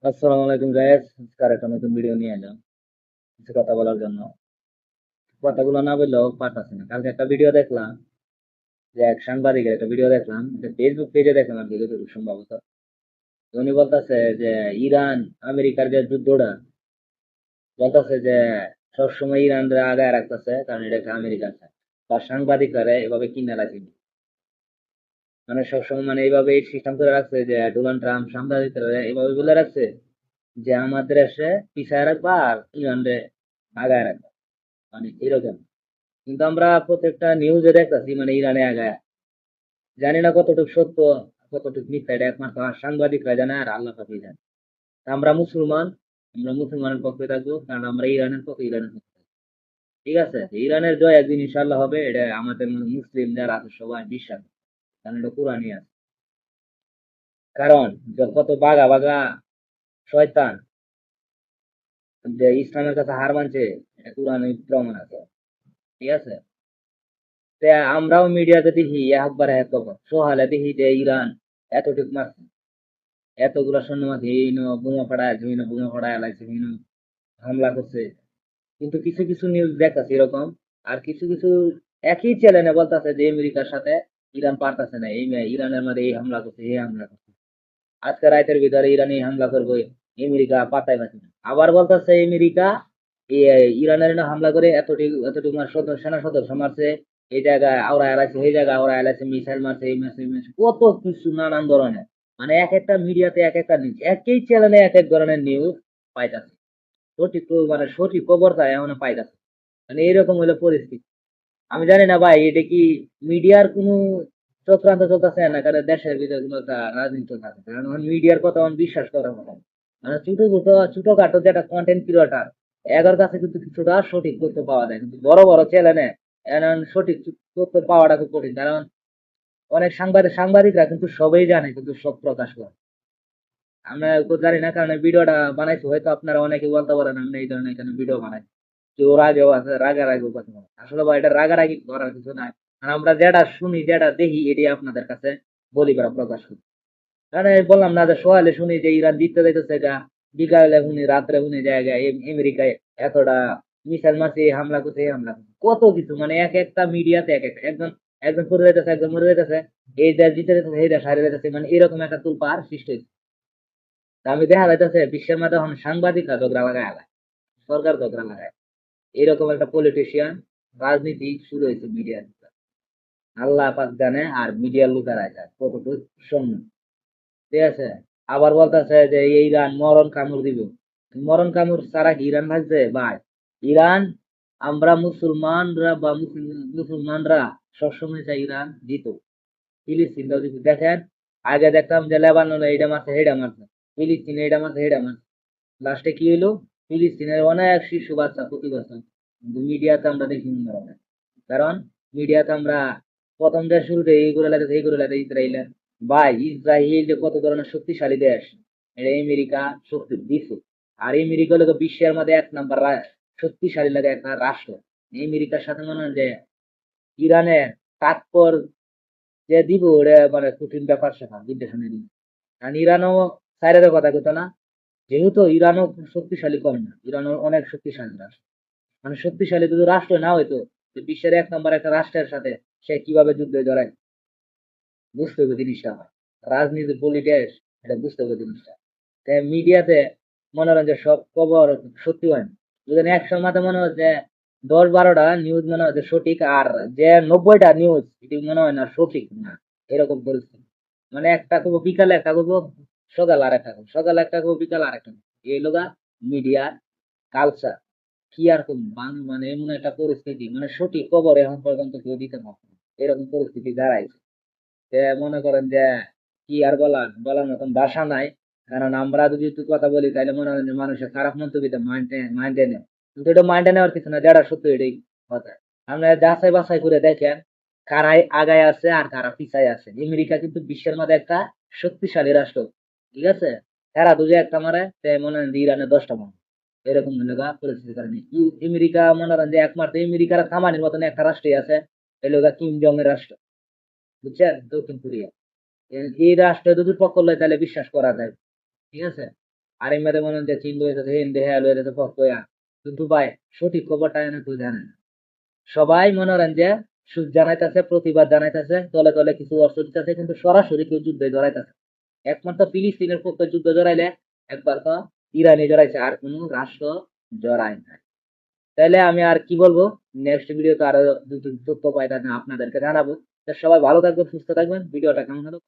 আসসালামু আলাইকুম গাইস, আজকে একটা নতুন ভিডিও নিয়ে এলাম কিছু কথা বলার জন্য। কথাগুলো না বললেও পারতাছি না। কালকে একটা ভিডিও দেখলাম, যে এক সাংবাদিকের একটা ভিডিও দেখলাম, এটা ফেসবুক পেজে দেখলাম আর কি, যতটুকু সম্ভবত। তো উনি বলতেছে যে ইরান আমেরিকার যে যুদ্ধটা, বলতেছে যে সবসময় ইরানরা আগায় রাখতেছে, কারণ এটা একটা আমেরিকার চায়। তার সাংবাদিকরা এভাবে কিনে রাখেনি, মানে সবসময় মানে এইভাবে সিস্টেম করে রাখছে যে ডোনাল্ড ট্রাম্প সাংবাদিকরা এইভাবে বলে রাখছে যে আমাদের এসে পিছায় রাখবা আর ইরানরে আগায় রাখবা, মানে এরকম। কিন্তু আমরা প্রত্যেকটা নিউজে দেখতেছি মানে ইরানে আগায়। জানি না কতটুকু সত্য কতটুকু মিথ্যা, এটা একমাত্র আর সাংবাদিকরা জানে আর আল্লাহ পাকই জানে। আমরা মুসলমান, আমরা মুসলমানের পক্ষে থাকবো, কারণ আমরা ইরানের পক্ষে, ইরানের পক্ষে থাকবো। ঠিক আছে, ইরানের জয় একদিন ইনশাল্লাহ হবে, এটা আমাদের মুসলিম যারা আছে সবাই বিশ্বাস, কারণ এটা কোরআনই আছে। কারণ কত বাঘা বাঘা শয়তান যে ইসলামের কাছে হার মানছে, এটা কোরআনে প্রমাণ আছে। ঠিক আছে, তে আমরাও মিডিয়াতে দেখি একবার এক খবর সোহালে দেখি যে ইরান এতটুকু মারছে, এতগুলা সৈন্যবাহিনী হীন বোমা ফাটায়, হীন বোমা ফাটায় লাগছে, হীন হামলা করছে। কিন্তু কিছু কিছু নিউজ দেখাচ্ছে এরকম, আর কিছু কিছু একই চ্যানেলে বলতেছে যে আমেরিকার সাথে ইরান পারতেছে না, এই ইরানের মধ্যে এই হামলা করছে, এই হামলা করছে, আজকে রাতের ভিতরে ইরান এই হামলা করবে, আমেরিকা পাতায় পাচ্ছে না। আবার বলতেছে আমেরিকা ইরানের না হামলা করে এতটুকু এতটুকু সেনা সদস্য মারছে, এই জায়গায় আওরা এলাইছে, এই জায়গায় আওরা এলাইছে, মিসাইল মারছে, এই মারছে, এই মারছে, কত কিছু নানান ধরনের। মানে এক একটা মিডিয়াতে এক একটা নিউজ, একই চ্যানেলে এক এক ধরনের নিউজ পাইতাছে। সঠিক মানে সঠিক খবরটা এমন পাইতাছে, মানে এইরকম হলো পরিস্থিতি। আমি জানি না ভাই, এটা কি মিডিয়ার কোনো চক্রান্ত চলতেছে, না কারণ দেশের ভিতরে কোনো একটা রাজনীতি থাকে, কারণ মিডিয়ার কথা আমি বিশ্বাস করার মতো না। মানে ছোট ছোট ছোটখাটো যেটা কন্টেন্ট ক্রিয়েটার, এগার কাছে কিন্তু কিছুটা সঠিক তথ্য পাওয়া যায়, কিন্তু বড় বড় চ্যানেলে সঠিক তথ্য পাওয়াটা খুব কঠিন, কারণ অনেক সাংবাদিকরা কিন্তু সবই জানে কিন্তু সব প্রকাশ করে। আমরা তো জানি না, কারণ ভিডিওটা বানাইছি, হয়তো আপনারা অনেকে বলতে পারেন আমরা এই ধরনের এখানে ভিডিও বানাই, যে ওর আগেও আছে রাগারাগিও কথা বলে। আসলে ভাই এটা রাগারাগি করার কিছু নাই, আর আমরা যেটা শুনি যেটা দেখি এটাই আপনাদের কাছে বলি করা প্রকাশ করি। কারণ এই বললাম না যে সকালে শুনি যে ইরান জিততে যাইতেছে গা, বিকালে শুনি, রাত্রে শুনি জায়গায় আমেরিকায় এতটা মিসাইল মারছে, এই হামলা করছে, এই হামলা করছে, কত কিছু। মানে এক একটা মিডিয়াতে এক একটা, একজন একজন করে যাইতেছে, একজন মরে যাইতেছে, এই দেশ জিতে যাইতেছে, এই দেশ হারিয়ে যাইতেছে, মানে এরকম একটা তুলপার সৃষ্টি হয়েছে। তা আমি দেখা যাইতেছে বিশ্বের মধ্যে এখন সাংবাদিকরা ঝগড়া লাগায় আলায়, সরকার ঝগড়া লাগায়, এরকম একটা পলিটিশিয়ান রাজনীতি শুরু হয়েছে মিডিয়ার। আল্লাহ পাক জানে আর মিডিয়ার লোকেরা যায় কতটুকু শূন্য। ঠিক আছে, আবার বলতেছে যে এই ইরান মরণ কামড় দিব। মরণ কামড় ছাড়া কি ইরান থাকছে ভাই? ইরান, আমরা মুসলমানরা বা মুসলমানরা সবসময় চাই ইরান জিত, ফিলিস্তিনটাও জিতুক। দেখেন, আগে দেখতাম যে লেবাননে এইটা মারছে হেডা মারছে, ফিলিস্তিনে এইটা মারছে হেডা মারছে, লাস্টে কি হইলো? ফিলিস্তিনের অনেক শিশু বাচ্চা প্রতি বছর। কিন্তু মিডিয়াতে আমরা দেখি না ধরনের। কারণ মিডিয়াতে আমরা প্রথম দেশ শুরুতে এই করে লাগে, এই করে লাগে ইসরায়েলের। ভাই ইসরায়েল যে কত ধরনের শক্তিশালী দেশ, এটা আমেরিকা শক্তি দিচ্ছে। আর আমেরিকা হলো বিশ্বের মধ্যে এক নাম্বার শক্তিশালী লাগে একটা রাষ্ট্র। আমেরিকার সাথে মনে হয় যে ইরানের টাক্কর যে দিব, ওটা মানে কঠিন ব্যাপার, সেটা বিদেশে নিয়ে। কারণ ইরানও সাইডের কথা কইতো না, যেহেতু ইরানও শক্তিশালী কম না, ইরানও অনেক শক্তিশালী রাষ্ট্র। মানে শক্তিশালী যদি রাষ্ট্র না হইতো, তো বিশ্বের এক নম্বর একটা রাষ্ট্রের সাথে সে কিভাবে যুদ্ধে জড়ায়, বুঝতে হবে জিনিসটা। হয় রাজনীতি পলিটিক্স, এটা বুঝতে হবে জিনিসটা। তাই মিডিয়াতে মনে হয় যে সব খবর সত্যি হয় না। যদি একশোর মাথায় মনে হয় যে 10-12টা নিউজ মনে হয় যে সঠিক, আর যে 90টা নিউজ এটি মনে হয় না সঠিক না, এরকম পরিস্থিতি। মানে একটা করবো বিকালে, একটা করবো সকাল, আর একটা করবো সকাল, একটা করবো বিকাল, আর একটা করবো। এই লোকা মিডিয়া কালচার, কি আর করবো মানে এমন একটা পরিস্থিতি, মানে সঠিক খবর এখন পর্যন্ত কেউ দিতে পারছে না, এরকম পরিস্থিতি দাঁড়াইছে। যে মনে করেন যে কি আর বলার বলার মতন ভাষা নাই। কারণ আমরা যদি একটু কথা বলি তাহলে মনে হয় যে মানুষের খারাপ মন্তব্য মাইন্ডে নেয়, কিন্তু এটা মাইন্ডে নেওয়ার কিছু না, যেটা সত্য এটাই কথা। আমরা যাচাই বাছাই করে দেখেন কারাই আগায় আছে আর কারা পিছায় আছে। আমেরিকা কিন্তু বিশ্বের মধ্যে একটা শক্তিশালী রাষ্ট্র, ঠিক আছে। এরা দুজে একটা মারে, তে মনে হয় যে ইরানের 10টা মারে, এরকম এলাকা পরিস্থিতির কারণে আমেরিকা মনে করেন যে একমাত্র আমেরিকার কামানির মতন একটা রাষ্ট্রই আছে, এলাকা কিম জং এর রাষ্ট্র, বুঝছেন, দক্ষিণ কোরিয়া। এই রাষ্ট্র যদি পক্ষ লয় তাহলে বিশ্বাস করা যায়, ঠিক আছে। আর এমনি মনে হচ্ছে চীন লইতেছে হিন্দি হ্যাঁ লইতেছে পকয়া, কিন্তু ভাই সঠিক খবরটা এনে তুই জানেন না। সবাই মনে করেন যে সুখ জানাইতেছে, প্রতিবাদ জানাইতেছে, তলে তলে কিছু অস্ত্র দিতেছে, কিন্তু সরাসরি কেউ যুদ্ধে জড়াইতেছে। একমাত্র ফিলিস্তিনের পক্ষে যুদ্ধ জড়াইলে একবার তো ইরানি জড়াইছে, আর কোনো রাষ্ট্র জড়ায় না। তাইলে আমি আর কি বলবো, নেক্সট ভিডিওতে আরো দুটো তথ্য পাই তাহলে আপনাদেরকে জানাবো। তো সবাই ভালো থাকবেন, সুস্থ থাকবেন। ভিডিওটা কেমন হলো